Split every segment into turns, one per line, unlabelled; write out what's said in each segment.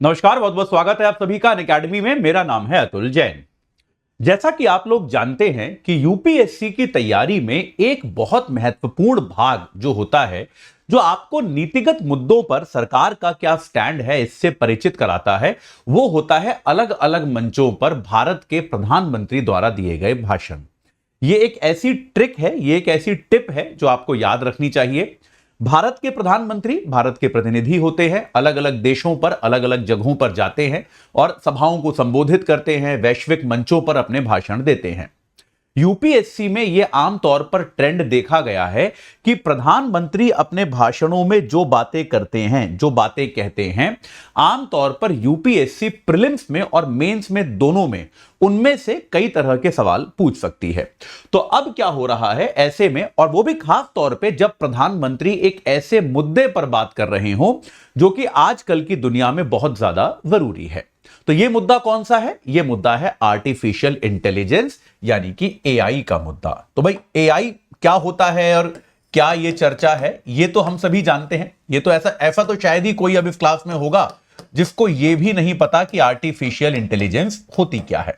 नमस्कार, बहुत बहुत स्वागत है आप सभी का अनअकैडमी में। मेरा नाम है अतुल जैन। जैसा कि आप लोग जानते हैं कि यूपीएससी की तैयारी में एक बहुत महत्वपूर्ण भाग जो होता है, जो आपको नीतिगत मुद्दों पर सरकार का क्या स्टैंड है इससे परिचित कराता है, वो होता है अलग अलग मंचों पर भारत के प्रधानमंत्री द्वारा दिए गए भाषण। ये एक ऐसी ट्रिक है, ये एक ऐसी टिप है जो आपको याद रखनी चाहिए। भारत के प्रधानमंत्री भारत के प्रतिनिधि होते हैं, अलग अलग देशों पर अलग अलग जगहों पर जाते हैं और सभाओं को संबोधित करते हैं, वैश्विक मंचों पर अपने भाषण देते हैं। यूपीएससी में यह आमतौर पर ट्रेंड देखा गया है कि प्रधानमंत्री अपने भाषणों में जो बातें करते हैं, जो बातें कहते हैं, आमतौर पर यूपीएससी प्रीलिम्स में और मेंस में दोनों में उनमें से कई तरह के सवाल पूछ सकती है। तो अब क्या हो रहा है ऐसे में, और वो भी खास तौर पे जब प्रधानमंत्री एक ऐसे मुद्दे पर बात कर रहे हो जो कि आजकल की दुनिया में बहुत ज्यादा जरूरी है। तो यह मुद्दा कौन सा है? यह मुद्दा है आर्टिफिशियल इंटेलिजेंस, यानी कि एआई का मुद्दा। तो भाई एआई क्या होता है और क्या यह चर्चा है, यह तो हम सभी जानते हैं। यह तो ऐसा तो शायद ही कोई अब इस क्लास में होगा जिसको यह भी नहीं पता कि आर्टिफिशियल इंटेलिजेंस होती क्या है।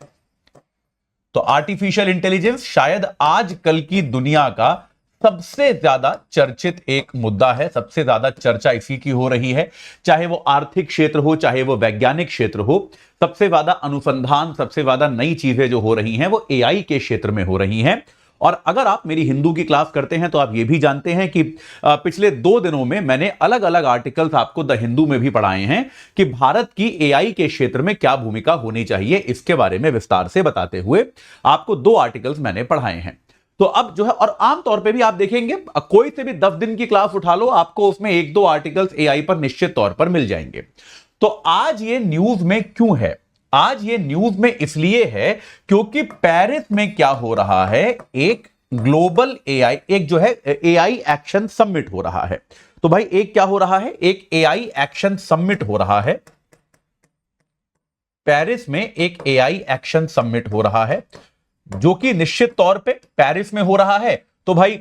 तो आर्टिफिशियल इंटेलिजेंस शायद आजकल की दुनिया का सबसे ज्यादा चर्चित एक मुद्दा है, सबसे ज्यादा चर्चा इसी की हो रही है। चाहे वो आर्थिक क्षेत्र हो, चाहे वो वैज्ञानिक क्षेत्र हो, सबसे ज्यादा अनुसंधान, सबसे ज्यादा नई चीजें जो हो रही हैं वो एआई के क्षेत्र में हो रही हैं। और अगर आप मेरी हिंदू की क्लास करते हैं तो आप ये भी जानते हैं कि पिछले 2 दिनों में मैंने अलग अलग आर्टिकल्स आपको द हिंदू में भी पढ़ाए हैं कि भारत की एआई के क्षेत्र में क्या भूमिका होनी चाहिए, इसके बारे में विस्तार से बताते हुए आपको 2 आर्टिकल्स मैंने पढ़ाए हैं। तो अब जो है, और आमतौर पे भी आप देखेंगे कोई से भी 10 दिन की क्लास उठा लो, आपको उसमें 1-2 आर्टिकल्स एआई पर निश्चित तौर पर मिल जाएंगे। तो आज ये न्यूज में क्यों है? आज ये न्यूज में इसलिए है क्योंकि पेरिस में क्या हो रहा है, एक ग्लोबल एआई, एक जो है एआई एक्शन समिट हो रहा है। तो भाई एक क्या हो रहा है? एक एआई एक्शन समिट हो रहा है। पेरिस में एक एआई एक्शन समिट हो रहा है जो कि निश्चित तौर पे पेरिस में हो रहा है। तो भाई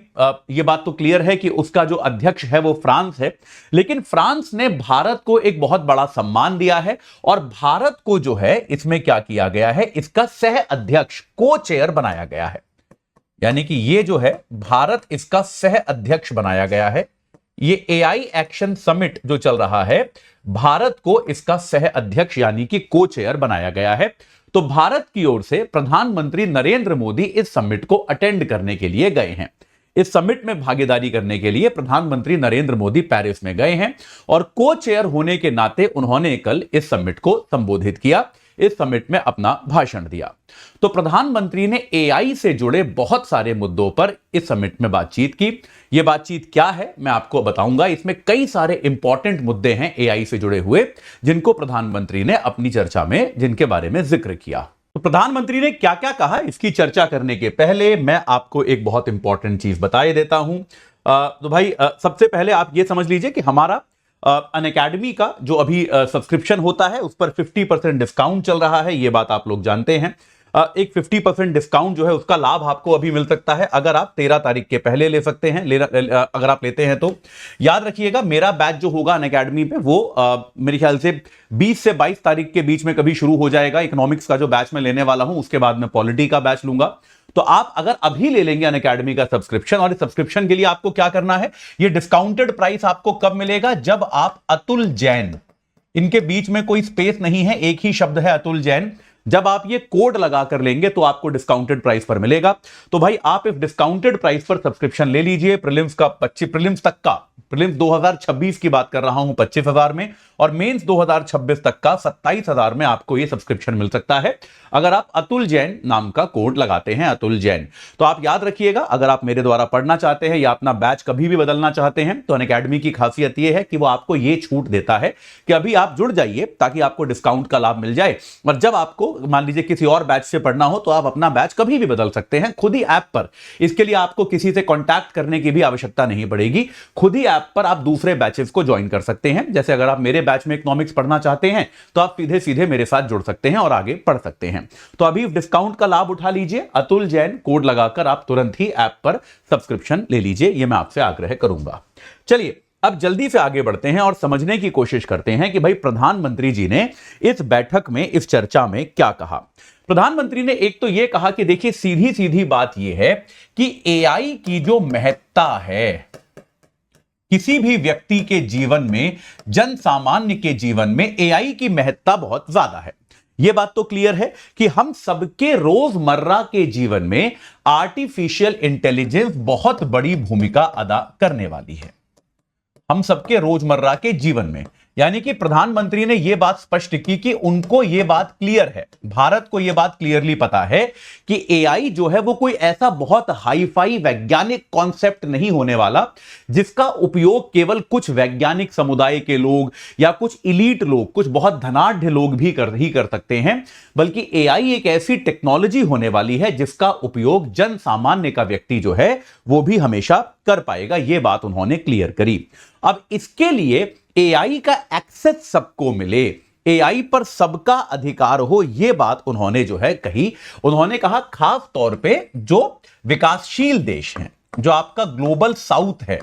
ये बात तो क्लियर है कि उसका जो अध्यक्ष है वो फ्रांस है, लेकिन फ्रांस ने भारत को एक बहुत बड़ा सम्मान दिया है और भारत को जो है इसमें क्या किया गया है, इसका सह अध्यक्ष, को चेयर बनाया गया है। यानी कि ये जो है भारत इसका सह अध्यक्ष बनाया गया है। ये एआई एक्शन समिट जो चल रहा है, भारत को इसका सह अध्यक्ष यानी कि को चेयर बनाया गया है। तो भारत की ओर से प्रधानमंत्री नरेंद्र मोदी इस समिट को अटेंड करने के लिए गए हैं। इस समिट में भागीदारी करने के लिए प्रधानमंत्री नरेंद्र मोदी पेरिस में गए हैं और को चेयर होने के नाते उन्होंने कल इस समिट को संबोधित किया, इस समिट में अपना भाषण दिया। तो प्रधानमंत्री ने एआई से जुड़े बहुत सारे मुद्दों पर इस समिट में बातचीत की। यह बातचीत क्या है मैं आपको बताऊंगा। इसमें कई सारे इंपॉर्टेंट मुद्दे हैं एआई से जुड़े हुए जिनको प्रधानमंत्री ने अपनी चर्चा में, जिनके बारे में जिक्र किया। तो प्रधानमंत्री ने क्या क्या कहा, इसकी चर्चा करने के पहले मैं आपको एक बहुत इंपॉर्टेंट चीज बताए देता हूं। तो भाई सबसे पहले आप यह समझ लीजिए कि हमारा अनअकैडमी का जो अभी सब्सक्रिप्शन होता है उस पर 50% डिस्काउंट चल रहा है, ये बात आप लोग जानते हैं। एक 50% डिस्काउंट जो है उसका लाभ आपको अभी मिल सकता है अगर आप 13 तारीख के पहले ले सकते हैं, अगर आप लेते हैं तो। याद रखिएगा मेरा बैच जो होगा अनअकैडमी पे वो मेरे ख्याल से 20 से 22 तारीख के बीच में कभी शुरू हो जाएगा। इकोनॉमिक्स का जो बैच मैं लेने वाला हूं, उसके बाद मैं पॉलिटी का बैच लूंगा। तो आप अगर अभी ले लेंगे अनअकैडमी का सब्सक्रिप्शन, और इस सब्सक्रिप्शन के लिए आपको क्या करना है, ये डिस्काउंटेड प्राइस आपको कब मिलेगा? जब आप अतुल जैन, इनके बीच में कोई स्पेस नहीं है, एक ही शब्द है अतुल जैन, जब आप ये कोड लगा कर लेंगे तो आपको डिस्काउंटेड प्राइस पर मिलेगा। तो भाई आप इस डिस्काउंटेड प्राइस पर सब्सक्रिप्शन ले लीजिए। प्रीलिम्स का 25, प्रीलिम्स तक का, प्रीलिम्स 2026 की बात कर रहा हूं 25,000 में, और मेंस 2026 तक का 27,000 में आपको ये सब्सक्रिप्शन मिल सकता है अगर आप अतुल जैन नाम का कोड लगाते हैं, अतुल जैन। तो आप याद रखिएगा, अगर आप मेरे द्वारा पढ़ना चाहते हैं या अपना बैच कभी भी बदलना चाहते हैं तो अनअकैडमी की खासियत यह है कि वो आपको ये छूट देता है कि अभी आप जुड़ जाइए ताकि आपको डिस्काउंट का लाभ मिल जाए। और जब आपको मान लीजिए किसी और बैच से पढ़ना हो तो आप अपना बैच कभी भी बदल सकते हैं खुद ही ऐप पर। इसके लिए आपको किसी से कॉन्टैक्ट करने की भी आवश्यकता नहीं पड़ेगी। खुद ही ऐप पर आप दूसरे बैचेस को ज्वाइन कर सकते हैं। जैसे अगर आप मेरे बैच में इकोनॉमिक्स पढ़ना चाहते हैं तो आप सीधे सीधे मेरे साथ जुड़ सकते हैं और आगे पढ़ सकते हैं। तो अभी डिस्काउंट का लाभ उठा लीजिए, अतुल जैन कोड लगाकर आप तुरंत ही ऐप पर सब्सक्रिप्शन ले लीजिए, यह मैं आपसे आग्रह करूंगा। चलिए अब जल्दी से आगे बढ़ते हैं और समझने की कोशिश करते हैं कि भाई प्रधानमंत्री जी ने इस बैठक में, इस चर्चा में क्या कहा। प्रधानमंत्री ने एक तो यह कहा कि देखिए सीधी सीधी बात यह है कि एआई की जो महत्ता है किसी भी व्यक्ति के जीवन में, जन सामान्य के जीवन में एआई की महत्ता बहुत ज्यादा है। यह बात तो क्लियर है कि हम सबके रोजमर्रा के जीवन में आर्टिफिशियल इंटेलिजेंस बहुत बड़ी भूमिका अदा करने वाली है, हम सबके रोजमर्रा के जीवन में। यानी कि प्रधानमंत्री ने यह बात स्पष्ट की कि उनको यह बात क्लियर है, भारत को यह बात क्लियरली पता है कि एआई जो है वो कोई ऐसा बहुत हाईफाई वैज्ञानिक कॉन्सेप्ट नहीं होने वाला जिसका उपयोग केवल कुछ वैज्ञानिक समुदाय के लोग या कुछ इलीट लोग, कुछ बहुत धनाढ़ लोग भी कर सकते हैं, बल्कि एआई एक ऐसी टेक्नोलॉजी होने वाली है जिसका उपयोग जन सामान्य का व्यक्ति जो है वो भी हमेशा कर पाएगा। यह बात उन्होंने क्लियर करी। अब इसके लिए एआई का एक्सेस सबको मिले, एआई पर सबका अधिकार हो, यह बात उन्होंने जो है कही। उन्होंने कहा खास तौर पे जो विकासशील देश हैं, जो आपका ग्लोबल साउथ है,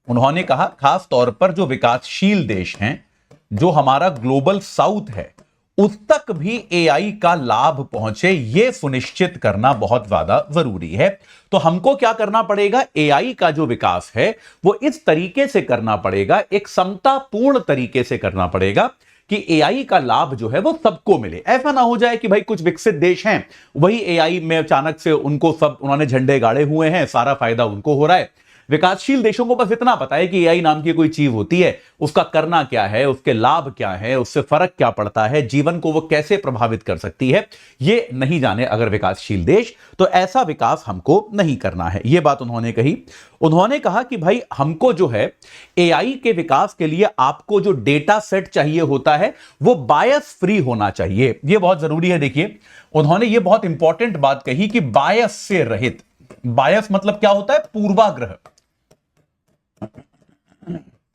उन्होंने कहा खास तौर पर जो विकासशील देश हैं, जो हमारा ग्लोबल साउथ है, उस तक भी एआई का लाभ पहुंचे, यह सुनिश्चित करना बहुत ज्यादा जरूरी है। तो हमको क्या करना पड़ेगा, एआई का जो विकास है वो इस तरीके से करना पड़ेगा, एक समतापूर्ण तरीके से करना पड़ेगा कि एआई का लाभ जो है वो सबको मिले। ऐसा ना हो जाए कि भाई कुछ विकसित देश हैं, वही एआई में अचानक से उनको सब, उन्होंने झंडे गाड़े हुए हैं, सारा फायदा उनको हो रहा है। विकासशील देशों को बस इतना पता है कि एआई नाम की कोई चीज होती है, उसका करना क्या है, उसके लाभ क्या है, उससे फर्क क्या पड़ता है, जीवन को वो कैसे प्रभावित कर सकती है, ये नहीं जाने अगर विकासशील देश, तो ऐसा विकास हमको नहीं करना है। ये बात उन्होंने कही। उन्होंने कहा कि भाई हमको जो है एआई के विकास के लिए आपको जो डेटा सेट चाहिए होता है वो बायस फ्री होना चाहिए, ये बहुत जरूरी है। देखिए उन्होंने ये बहुत इंपॉर्टेंट बात कही कि बायस से रहित। बायस मतलब क्या होता है, पूर्वाग्रह,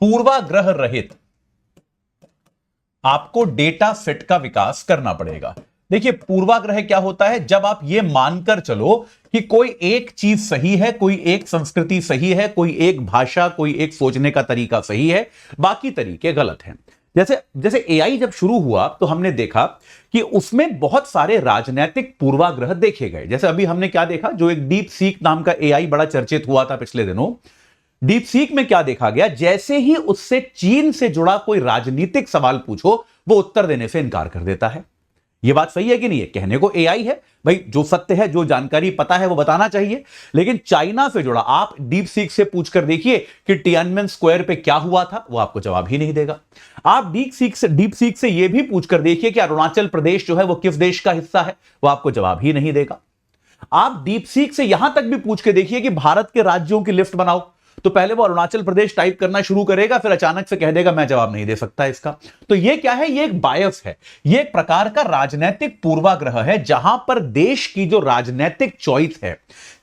पूर्वाग्रह रहित आपको डेटा सेट का विकास करना पड़ेगा। देखिए पूर्वाग्रह क्या होता है, जब आप यह मानकर चलो कि कोई एक चीज सही है, कोई एक संस्कृति सही है, कोई एक भाषा, कोई एक सोचने का तरीका सही है, बाकी तरीके गलत हैं। जैसे एआई जब शुरू हुआ तो हमने देखा कि उसमें बहुत सारे राजनीतिक पूर्वाग्रह देखे गए। जैसे अभी हमने क्या देखा, जो एक डीप सीक नाम का एआई बड़ा चर्चित हुआ था पिछले दिनों, डीप सीक में क्या देखा गया, जैसे ही उससे चीन से जुड़ा कोई राजनीतिक सवाल पूछो वो उत्तर देने से इनकार कर देता है। यह बात सही है कि नहीं है, कहने को एआई है भाई, जो सत्य है, जो जानकारी पता है वो बताना चाहिए, लेकिन चाइना से जुड़ा आप डीप सीक से पूछकर देखिए कि टियानमेन स्क्वायर पे क्या हुआ था, वो आपको जवाब ही नहीं देगा। आप डीप सीक से यह भी पूछकर देखिए कि अरुणाचल प्रदेश जो है वो किस देश का हिस्सा है, वो आपको जवाब ही नहीं देगा। आप डीप सीक से यहां तक भी पूछ के देखिए कि भारत के राज्यों की लिस्ट बनाओ, तो पहले वो अरुणाचल प्रदेश टाइप करना शुरू करेगा, फिर अचानक से कह देगा मैं जवाब नहीं दे सकता इसका। तो ये क्या है, ये एक बायस है, ये एक प्रकार का राजनीतिक पूर्वाग्रह है, जहां पर देश की जो राजनीतिक चॉइस है,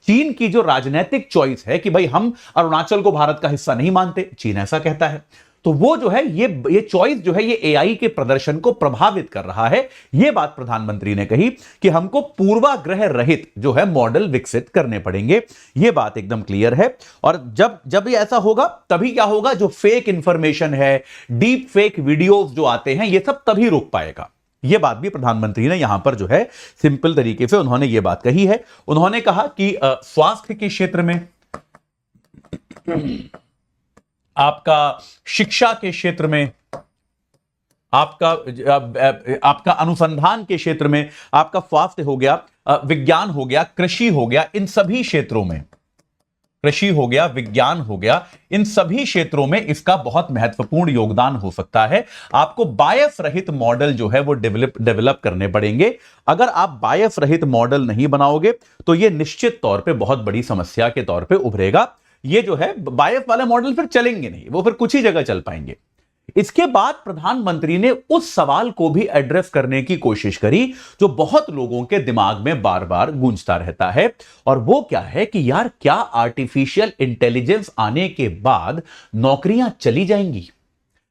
चीन की जो राजनीतिक चॉइस है कि भाई हम अरुणाचल को भारत का हिस्सा नहीं मानते, चीन ऐसा कहता है, तो वो जो है ये चॉइस जो है ये एआई के प्रदर्शन को प्रभावित कर रहा है। ये बात प्रधानमंत्री ने कही कि हमको पूर्वाग्रह रहित जो है मॉडल विकसित करने पड़ेंगे। ये बात एकदम क्लियर है। और जब ये ऐसा होगा तभी क्या होगा, जो फेक इंफॉर्मेशन है, डीप फेक वीडियोस जो आते हैं, ये सब तभी रोक पाएगा। यह बात भी प्रधानमंत्री ने यहां पर जो है सिंपल तरीके से उन्होंने ये बात कही है। उन्होंने कहा कि स्वास्थ्य के क्षेत्र में, आपका शिक्षा के क्षेत्र में, आपका अनुसंधान के क्षेत्र में, आपका स्वास्थ्य हो गया, विज्ञान हो गया, कृषि हो गया, इन सभी क्षेत्रों में, कृषि हो गया, विज्ञान हो गया, इन सभी क्षेत्रों में इसका बहुत महत्वपूर्ण योगदान हो सकता है। आपको बायस रहित मॉडल जो है वो डेवलप करने पड़ेंगे। अगर आप बायस रहित मॉडल नहीं बनाओगे तो यह निश्चित तौर पे बहुत बड़ी समस्या के तौर पे उभरेगा। ये जो है बायस वाले मॉडल फिर चलेंगे नहीं, वो फिर कुछ ही जगह चल पाएंगे। इसके बाद प्रधानमंत्री ने उस सवाल को भी एड्रेस करने की कोशिश करी जो बहुत लोगों के दिमाग में बार बार गूंजता रहता है, और वो क्या है कि यार क्या आर्टिफिशियल इंटेलिजेंस आने के बाद नौकरियां चली जाएंगी।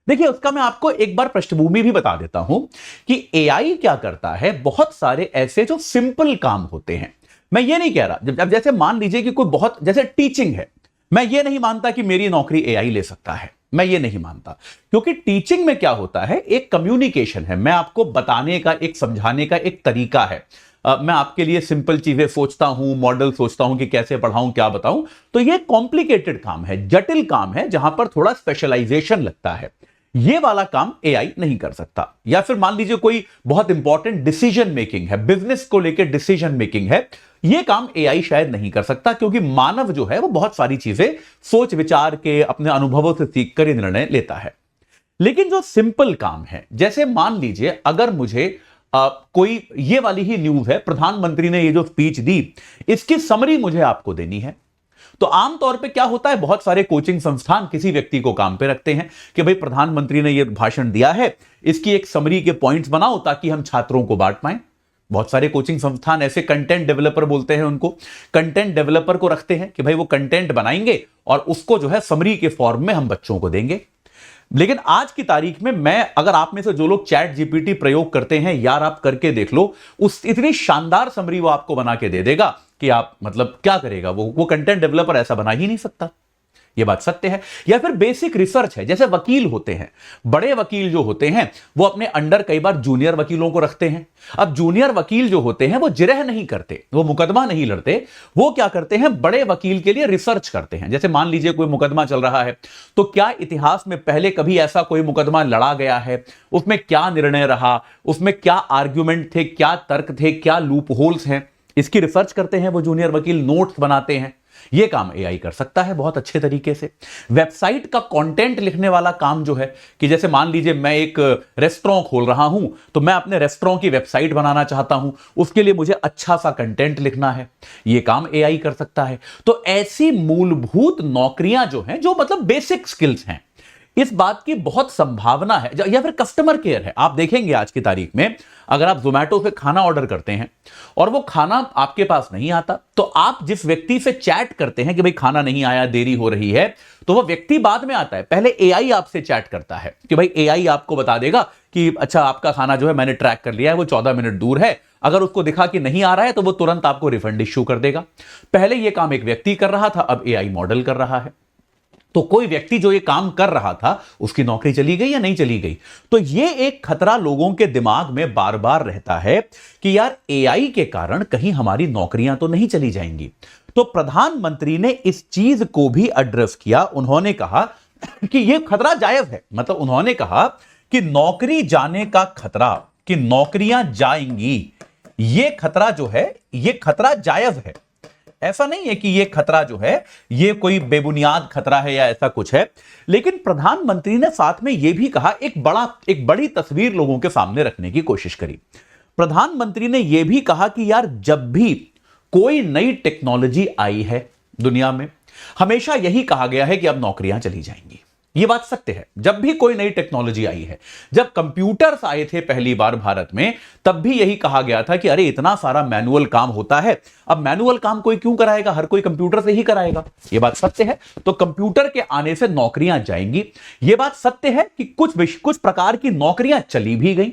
देखिए उसका मैं आपको एक बार पृष्ठभूमि भी बता देता हूं कि एआई क्या करता है। बहुत सारे ऐसे जो सिंपल काम होते हैं, मैं ये नहीं कह रहा, जब जैसे मान लीजिए कि कोई बहुत, जैसे टीचिंग है, मैं ये नहीं मानता कि मेरी नौकरी एआई ले सकता है, मैं ये नहीं मानता, क्योंकि टीचिंग में क्या होता है, एक कम्युनिकेशन है, मैं आपको बताने का, एक समझाने का एक तरीका है। मैं आपके लिए सिंपल चीजें सोचता हूं, मॉडल सोचता हूं कि कैसे पढ़ाऊं, क्या बताऊं, तो ये कॉम्प्लिकेटेड काम है, जटिल काम है, जहां पर थोड़ा स्पेशलाइजेशन लगता है। ये वाला काम एआई नहीं कर सकता। या फिर मान लीजिए कोई बहुत इंपॉर्टेंट डिसीजन मेकिंग है, बिजनेस को लेकर डिसीजन मेकिंग है, ये काम एआई शायद नहीं कर सकता, क्योंकि मानव जो है वो बहुत सारी चीजें सोच विचार के, अपने अनुभवों से सीखकर ये निर्णय लेता है। लेकिन जो सिंपल काम है, जैसे मान लीजिए अगर मुझे कोई, ये वाली ही न्यूज है, प्रधानमंत्री ने ये जो स्पीच दी, इसकी समरी मुझे आपको देनी है, तो आमतौर पे क्या होता है, बहुत सारे कोचिंग संस्थान किसी व्यक्ति को काम पे रखते हैं कि भाई प्रधानमंत्री ने ये भाषण दिया है, इसकी एक समरी के पॉइंट्स बनाओ ताकि हम छात्रों को बांट पाएं। बहुत सारे कोचिंग संस्थान ऐसे कंटेंट डेवलपर बोलते हैं उनको, कंटेंट डेवलपर को रखते हैं कि भाई वो कंटेंट बनाएंगे और उसको जो है समरी के फॉर्म में हम बच्चों को देंगे। लेकिन आज की तारीख में मैं, अगर आप में से जो लोग चैट जीपीटी प्रयोग करते हैं, यार आप करके देख लो, उस इतनी शानदार समरी वो आपको बना के दे देगा कि आप मतलब क्या करेगा, वो कंटेंट डेवलपर ऐसा बना ही नहीं सकता। ये बात सत्य है। या फिर बेसिक रिसर्च है, जैसे वकील होते हैं, बड़े वकील जो होते हैं वो अपने अंडर कई बार जूनियर वकीलों को रखते हैं। अब जूनियर वकील जो होते हैं वो जिरह नहीं करते, वो मुकदमा नहीं लड़ते, वो क्या करते हैं, बड़े वकील के लिए रिसर्च करते हैं। जैसे मान लीजिए कोई मुकदमा चल रहा है, तो क्या इतिहास में पहले कभी ऐसा कोई मुकदमा लड़ा गया है, उसमें क्या निर्णय रहा, उसमें क्या आर्ग्यूमेंट थे, क्या तर्क थे, क्या लूप होल्स हैं, इसकी रिसर्च करते हैं वो जूनियर वकील, नोट्स बनाते हैं। यह काम एआई कर सकता है बहुत अच्छे तरीके से। वेबसाइट का कंटेंट लिखने वाला काम जो है, कि जैसे मान लीजिए मैं एक रेस्टोरेंट खोल रहा हूं, तो मैं अपने रेस्टोरेंट की वेबसाइट बनाना चाहता हूं, उसके लिए मुझे अच्छा सा कंटेंट लिखना है, यह काम एआई कर सकता है। तो ऐसी मूलभूत नौकरियां जो हैं, जो मतलब बेसिक स्किल्स हैं, इस बात की बहुत संभावना है। या फिर कस्टमर केयर है, आप देखेंगे आज की तारीख में अगर आप जोमेटो से खाना ऑर्डर करते हैं और वो खाना आपके पास नहीं आता, तो आप जिस व्यक्ति से चैट करते हैं कि भाई खाना नहीं आया, देरी हो रही है, तो वो व्यक्ति बाद में आता है, पहले एआई आपसे चैट करता है कि भाई एआई आपको बता देगा कि अच्छा आपका खाना जो है मैंने ट्रैक कर लिया है, वो 14 मिनट दूर है, अगर उसको दिखा कि नहीं आ रहा है तो वो तुरंत आपको रिफंड इश्यू कर देगा। पहले ये काम एक व्यक्ति कर रहा था, अब एआई मॉडल कर रहा है। तो कोई व्यक्ति जो ये काम कर रहा था, उसकी नौकरी चली गई या नहीं चली गई। तो ये एक खतरा लोगों के दिमाग में बार बार रहता है कि यार एआई के कारण कहीं हमारी नौकरियां तो नहीं चली जाएंगी। तो प्रधानमंत्री ने इस चीज को भी एड्रेस किया। उन्होंने कहा कि यह खतरा जायज है, मतलब उन्होंने कहा कि नौकरी जाने का खतरा, कि नौकरियां जाएंगी, यह खतरा जो है, यह खतरा जायज है। ऐसा नहीं है कि यह खतरा जो है यह कोई बेबुनियाद खतरा है या ऐसा कुछ है। लेकिन प्रधानमंत्री ने साथ में यह भी कहा, एक बड़ी तस्वीर लोगों के सामने रखने की कोशिश करी। प्रधानमंत्री ने यह भी कहा कि यार जब भी कोई नई टेक्नोलॉजी आई है दुनिया में, हमेशा यही कहा गया है कि अब नौकरियां चली जाएंगी। यह बात सत्य है। जब भी कोई नई टेक्नोलॉजी आई है, जब कंप्यूटर्स आए थे पहली बार भारत में, तब भी यही कहा गया था कि अरे इतना सारा मैनुअल काम होता है, अब मैनुअल काम कोई क्यों कराएगा, हर कोई कंप्यूटर से ही कराएगा। यह बात सत्य है। तो कंप्यूटर के आने से नौकरियां जाएंगी। यह बात सत्य है कि कुछ प्रकार की नौकरियां चली भी गई।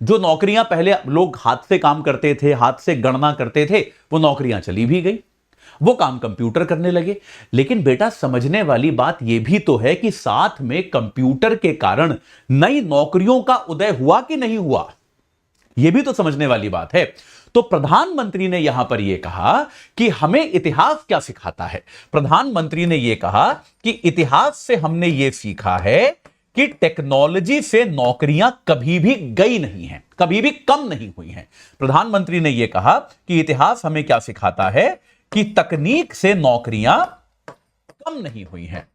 जो नौकरियां पहले लोग हाथ से काम करते थे, हाथ से गणना करते थे, वो नौकरियां चली भी गई, वो काम कंप्यूटर करने लगे। लेकिन बेटा समझने वाली बात यह भी तो है कि साथ में कंप्यूटर के कारण नई नौकरियों का उदय हुआ कि नहीं हुआ, यह भी तो समझने वाली बात है। तो प्रधानमंत्री ने यहां पर यह कहा कि हमें इतिहास क्या सिखाता है। प्रधानमंत्री ने यह कहा कि इतिहास से हमने यह सीखा है कि टेक्नोलॉजी से नौकरियां कभी भी गई नहीं हैं, कभी भी कम नहीं हुई हैं। प्रधानमंत्री ने यह कहा कि इतिहास हमें क्या सिखाता है कि तकनीक से नौकरियां कम नहीं हुई हैं।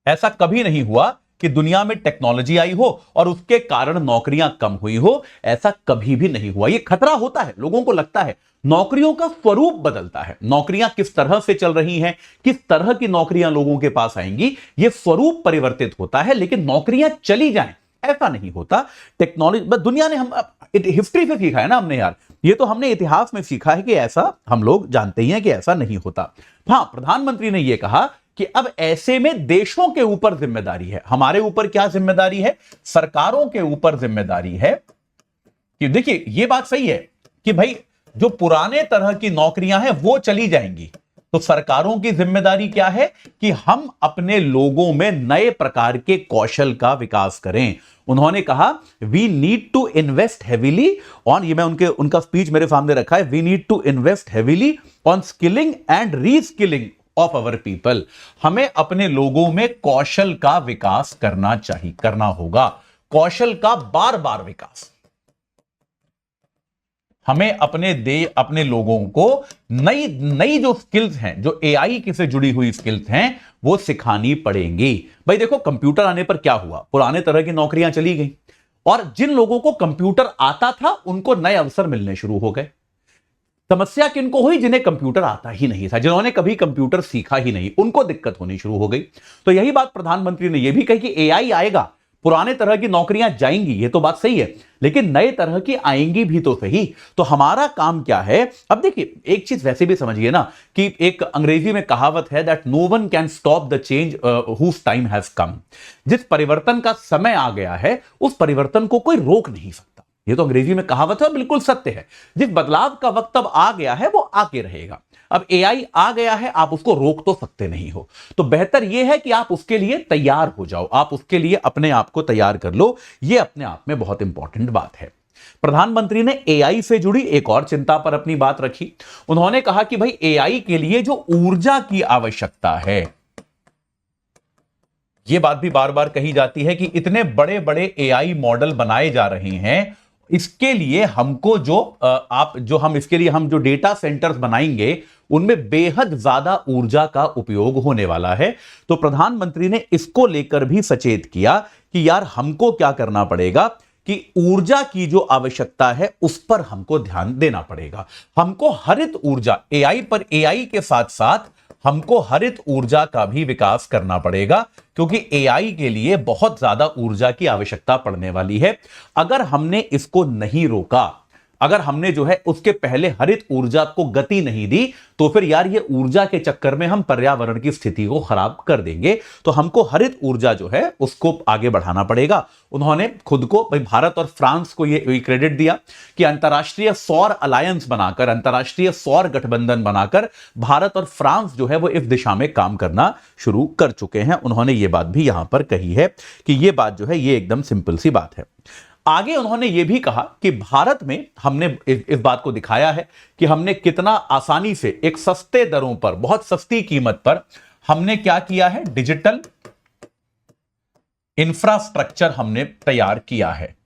ऐसा कभी नहीं हुआ कि दुनिया में टेक्नोलॉजी आई हो और उसके कारण नौकरियां कम हुई हो, ऐसा कभी भी नहीं हुआ। यह खतरा होता है, लोगों को लगता है नौकरियों का स्वरूप बदलता है, नौकरियां किस तरह से चल रही हैं, किस तरह की नौकरियां लोगों के पास आएंगी, यह स्वरूप परिवर्तित होता है। लेकिन नौकरियां चली जाएं ऐसा नहीं होता। टेक्नोलॉजी, दुनिया ने, हम हिस्ट्री से सीखा है ना हमने यार, ये तो हमने इतिहास में सीखा है कि ऐसा, हम लोग जानते ही हैं कि ऐसा नहीं होता। हां, प्रधानमंत्री ने यह कहा कि अब ऐसे में देशों के ऊपर जिम्मेदारी है। हमारे ऊपर क्या जिम्मेदारी है, सरकारों के ऊपर जिम्मेदारी है कि देखिए, यह बात सही है कि भाई जो पुराने तरह की नौकरियां हैं वो चली जाएंगी, तो सरकारों की जिम्मेदारी क्या है कि हम अपने लोगों में नए प्रकार के कौशल का विकास करें। उन्होंने कहा we need to invest heavily on, ये मैं उनका स्पीच मेरे सामने रखा है, we need to invest heavily on skilling and reskilling of our people. हमें अपने लोगों में कौशल का विकास करना होगा, कौशल का बार बार विकास। हमें अपने लोगों को नई जो स्किल्स हैं, जो एआई से जुड़ी हुई स्किल्स हैं, वो सिखानी पड़ेंगी। भाई देखो, कंप्यूटर आने पर क्या हुआ, पुराने तरह की नौकरियां चली गई और जिन लोगों को कंप्यूटर आता था उनको नए अवसर मिलने शुरू हो गए। समस्या किनको हुई? जिन्हें कंप्यूटर आता ही नहीं था, जिन्होंने कभी कंप्यूटर सीखा ही नहीं, उनको दिक्कत होनी शुरू हो गई। तो यही बात प्रधानमंत्री ने यह भी कही कि एआई आएगा, पुराने तरह की नौकरियां जाएंगी, ये तो बात सही है, लेकिन नए तरह की आएंगी भी तो सही। तो हमारा काम क्या है? अब देखिए, एक चीज वैसे भी समझिए ना कि एक अंग्रेजी में कहावत है that no one can stop the change whose time has come. जिस परिवर्तन का समय आ गया है, उस परिवर्तन को कोई रोक नहीं सकता। ये तो अंग्रेजी में कहावत है, बिल्कुल सत्य है। जिस बदलाव का वक्त अब आ गया है वो आके रहेगा। अब एआई आ गया है, आप उसको रोक तो सकते नहीं हो, तो बेहतर यह है कि आप उसके लिए तैयार हो जाओ, आप उसके लिए अपने आप को तैयार कर लो। यह अपने आप में बहुत इंपॉर्टेंट बात है। प्रधानमंत्री ने एआई से जुड़ी एक और चिंता पर अपनी बात रखी। उन्होंने कहा कि भाई एआई के लिए जो ऊर्जा की आवश्यकता है, यह बात भी बार बार कही जाती है कि इतने बड़े बड़े एआई मॉडल बनाए जा रहे हैं, इसके लिए हमको जो डेटा सेंटर्स बनाएंगे उनमें बेहद ज्यादा ऊर्जा का उपयोग होने वाला है। तो प्रधानमंत्री ने इसको लेकर भी सचेत किया कि यार हमको क्या करना पड़ेगा कि ऊर्जा की जो आवश्यकता है उस पर हमको ध्यान देना पड़ेगा। हमको हरित ऊर्जा, एआई के साथ साथ हमको हरित ऊर्जा का भी विकास करना पड़ेगा, क्योंकि एआई के लिए बहुत ज्यादा ऊर्जा की आवश्यकता पड़ने वाली है। अगर हमने इसको नहीं रोका, अगर हमने जो है उसके पहले हरित ऊर्जा को गति नहीं दी, तो फिर यार ये ऊर्जा के चक्कर में हम पर्यावरण की स्थिति को खराब कर देंगे। तो हमको हरित ऊर्जा जो है उसको आगे बढ़ाना पड़ेगा। उन्होंने खुद को, भाई भारत और फ्रांस को ये क्रेडिट दिया कि अंतर्राष्ट्रीय सौर अलायंस बनाकर, अंतर्राष्ट्रीय सौर गठबंधन बनाकर भारत और फ्रांस जो है वो इस दिशा में काम करना शुरू कर चुके हैं। उन्होंने ये बात भी यहां पर कही है कि ये बात जो है ये एकदम सिंपल सी बात है। आगे उन्होंने यह भी कहा कि भारत में हमने इस बात को दिखाया है कि हमने कितना आसानी से एक सस्ते दरों पर, बहुत सस्ती कीमत पर हमने क्या किया है, डिजिटल इंफ्रास्ट्रक्चर हमने तैयार किया है।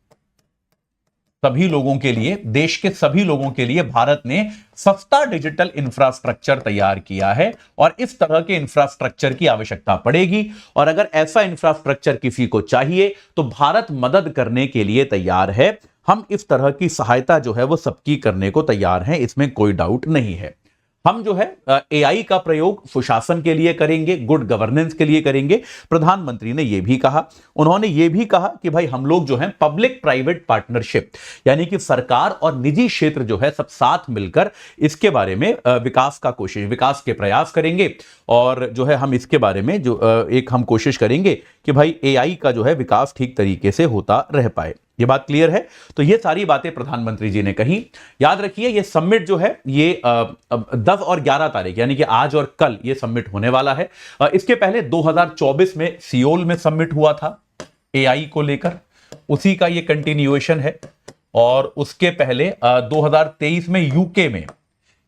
सभी लोगों के लिए, देश के सभी लोगों के लिए भारत ने सस्ता डिजिटल इंफ्रास्ट्रक्चर तैयार किया है और इस तरह के इंफ्रास्ट्रक्चर की आवश्यकता पड़ेगी। और अगर ऐसा इंफ्रास्ट्रक्चर किसी को चाहिए तो भारत मदद करने के लिए तैयार है। हम इस तरह की सहायता जो है वो सबकी करने को तैयार हैं, इसमें कोई डाउट नहीं है। हम जो है एआई का प्रयोग सुशासन के लिए करेंगे, गुड गवर्नेंस के लिए करेंगे। प्रधानमंत्री ने यह भी कहा, उन्होंने यह भी कहा कि भाई हम लोग जो है पब्लिक प्राइवेट पार्टनरशिप, यानी कि सरकार और निजी क्षेत्र जो है सब साथ मिलकर इसके बारे में विकास के प्रयास करेंगे। और जो है हम इसके बारे में जो हम कोशिश करेंगे कि भाई एआई का जो है विकास ठीक तरीके से होता रह पाए। ये बात क्लियर है? तो ये सारी बातें प्रधानमंत्री जी ने कही। याद रखिए, ये समिट जो है ये 10 और 11 तारीख, यानी कि आज और कल ये समिट होने वाला है। इसके पहले 2024 में सियोल में समिट हुआ था एआई को लेकर, उसी का ये कंटिन्यूएशन है। और उसके पहले 2023 में यूके में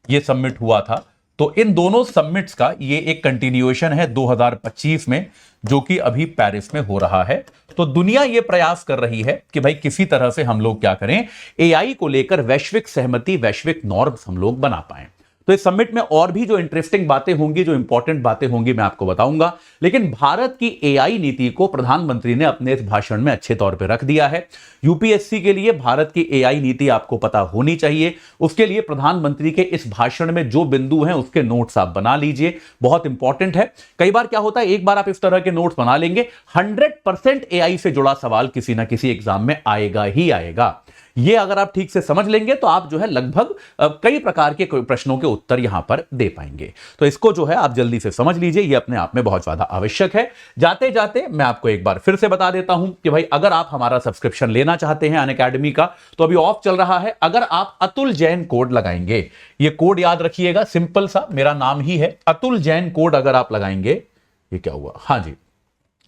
ये समिट हुआ था। तो इन दोनों समिट्स का ये एक कंटिन्यूएशन है 2025 में, जो कि अभी पेरिस में हो रहा है। तो दुनिया ये प्रयास कर रही है कि भाई किसी तरह से हम लोग क्या करें, एआई को लेकर वैश्विक सहमति, वैश्विक नॉर्म्स हम लोग बना पाएं। तो इस समिट में और भी जो इंटरेस्टिंग बातें होंगी, जो इंपॉर्टेंट बातें होंगी, मैं आपको बताऊंगा। लेकिन भारत की एआई नीति को प्रधानमंत्री ने अपने इस भाषण में अच्छे तौर पे रख दिया है। यूपीएससी के लिए भारत की एआई नीति आपको पता होनी चाहिए। उसके लिए प्रधानमंत्री के इस भाषण में जो बिंदु हैं उसके नोट्स आप बना लीजिए, बहुत इंपॉर्टेंट है। कई बार क्या होता है, एक बार आप इस तरह के नोट्स बना लेंगे, 100% एआई से जुड़ा सवाल किसी ना किसी एग्जाम में आएगा ही आएगा। ये अगर आप ठीक से समझ लेंगे तो आप जो है लगभग कई प्रकार के प्रश्नों के उत्तर यहां पर दे पाएंगे। तो इसको जो है आप जल्दी से समझ लीजिए, ये अपने आप में बहुत ज्यादा आवश्यक है। जाते जाते मैं आपको एक बार फिर से बता देता हूं कि भाई अगर आप हमारा सब्सक्रिप्शन लेना चाहते हैं अनअकैडमी का, तो अभी ऑफ चल रहा है। अगर आप अतुल जैन कोड लगाएंगे, ये कोड याद रखिएगा, सिंपल सा मेरा नाम ही है अतुल जैन कोड, अगर आप लगाएंगे, ये क्या हुआ, हां जी,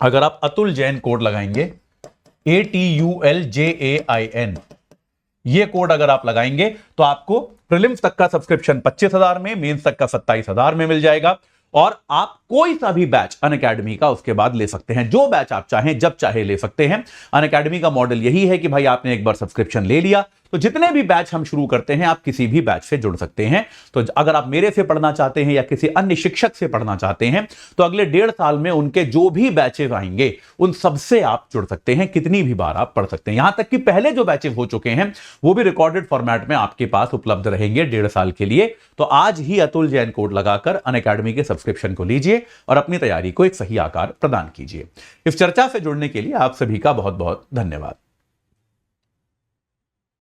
अगर आप अतुल जैन कोड लगाएंगे ATULJAIN, ये कोड अगर आप लगाएंगे तो आपको प्रीलिम्स तक का सब्सक्रिप्शन 25,000 में, मेंस तक का 27,000 में मिल जाएगा। और आप कोई सा भी बैच अनअकैडमी का उसके बाद ले सकते हैं, जो बैच आप चाहें जब चाहे ले सकते हैं। अनअकैडमी का मॉडल यही है कि भाई आपने एक बार सब्सक्रिप्शन ले लिया तो जितने भी बैच हम शुरू करते हैं आप किसी भी बैच से जुड़ सकते हैं। तो अगर आप मेरे से पढ़ना चाहते हैं या किसी अन्य शिक्षक से पढ़ना चाहते हैं तो अगले 1.5 साल में उनके जो भी बैचेस आएंगे उन सबसे आप जुड़ सकते हैं, कितनी भी बार आप पढ़ सकते हैं। यहां तक कि पहले जो बैचेस हो चुके हैं वो भी रिकॉर्डेड फॉर्मेट में आपके पास उपलब्ध रहेंगे 1.5 साल के लिए। तो आज ही अतुल जैन कोड लगाकर अनअकैडमी के सब्सक्रिप्शन को लीजिए और अपनी तैयारी को एक सही आकार प्रदान कीजिए। इस चर्चा से जुड़ने के लिए आप सभी का बहुत बहुत धन्यवाद।